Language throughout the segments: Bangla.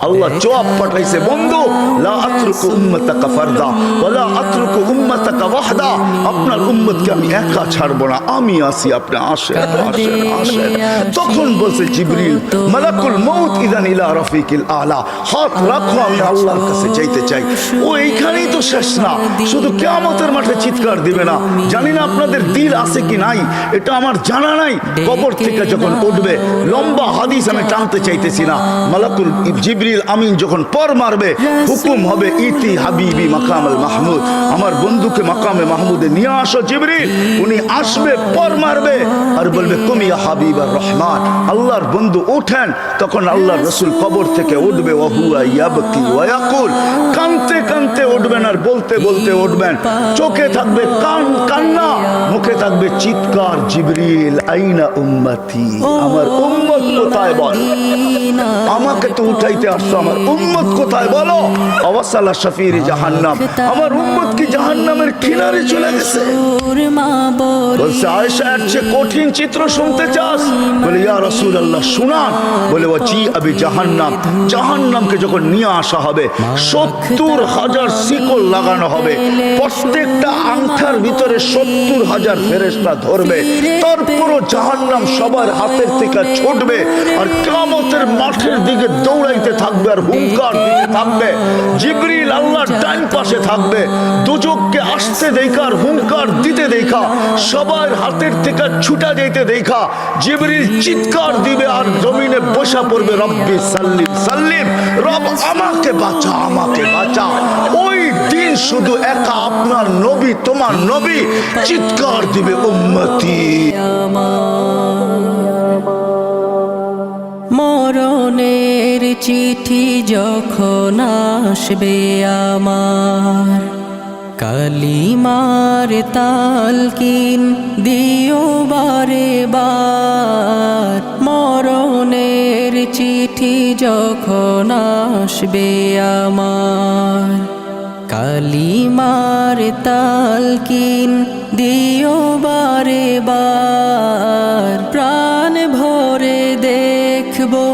আল্লাহ জবাব পাঠাইছে, বন্ধু লা আতরুকু উম্মাতাকা ফারদা ওয়ালা আতরুকু উম্মাতাকা ওয়াহদা, আপনার উম্মতকে আমি একা ছাড়বো না, আমি আসি, আপনি আসেন আসেন আসেন। তখন বলছে জিবরিল মালাকুল মউত ইযান ইলা রাফিকিল আলা, হাত রাখো, আমি আল্লাহর কাছে যাইতে চাই। ও এইখানেই তো শেষ না, শুধু কিয়ামতের মাঠে চিৎকার দিবে না। জানি না আপনাদের দিল আছে কি নাই, এটা আমার জানা নাই। কবর থেকে যখন উঠবে, লম্বা হাদিস আমি টানতে চাইতেছি না, মালাকুল জিবরিল আমিন যখন পর মারবে, হুকুম হবে ইতি হাবিবি মাকামুল মাহমুদ, আমার বন্ধুকে মাকামে মাহমুদে নিয়ে আসো জিবরিল। উনি আসবে, পর মারবে আর বলবে কুম ইয়া হাবিবার রহমান, আল্লাহর বন্ধু ওঠেন। তখন আল্লাহর রাসূল কবর থেকে উঠবে, ওয়া হুয়া ইয়াবকি ওয়া ইয়াকুল, কাঁদতে কাঁদতে উঠবেন আর বলতে বলতে উঠবেন, চোখে থাকবে কান্না, মুখে থাকবে চিৎকার, জিবরিল আইনা উম্মতি, আমার উম্মত কোথায় বল, আমাকে তো উঠাইতে আসছো, আমার উম্মত কোথায় বলো। আওয়াসালা শাফির জাহান্নাম, আমার উম্মত কি জাহান্নামের কিনারে চলে গেছে। বলছে আয়েশা এর চেয়ে কঠিন চিত্র শুনতে চাস? বলে ইয়া রাসূলুল্লাহ শুনান। বলে ওয়াজি আবি জাহান্নাম, জাহান্নামকে যখন নিয়ে আসা হবে ৭০,০০০ শিকল লাগানো হবে, প্রত্যেকটা আংটার ভিতরে ৭০,০০০ ফেরেশতা ধরবে, তারপরও জাহান্নাম সবার হাতের থেকে ছুটবে আর কিয়ামতের মাঠের দিকে দৌড়াইতে থাকবে আর হুঙ্কার দিতে থাকবে। জিবরিল আল্লাহর ডান পাশে থাকবে, দুজককে আসতে দেখা আর হুঙ্কার দিতে দেখা, সবার হাতের থেকে ছুটা যেতে দেখা জিবরিল চিৎকার দিবে আর জমিনে বসা পড়বে, রব্বি সাল্লিম সাল্লিম, রব আমাকে বাঁচা আমাকে বাঁচা। ওই দিন শুধু একা আপনার নবী, তোমার নবী চিৎকার দিবে উম্মতি। মরণের চিঠি যখন আসবে আমার, কালিমার তালকিন দিও বারে বার। মরণের চিঠি যখন আসবে আমার, কালিমার তালকিন দিও বারে বার। প্রাণ ভরে দেখবো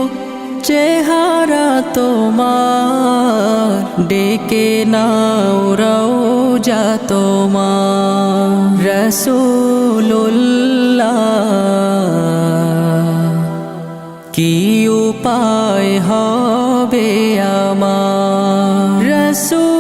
চেহারা তোমার, ডেকে নাও রওজা তোমার। রাসূলুল্লাহ কি উপায় হবে আমার, রাসূল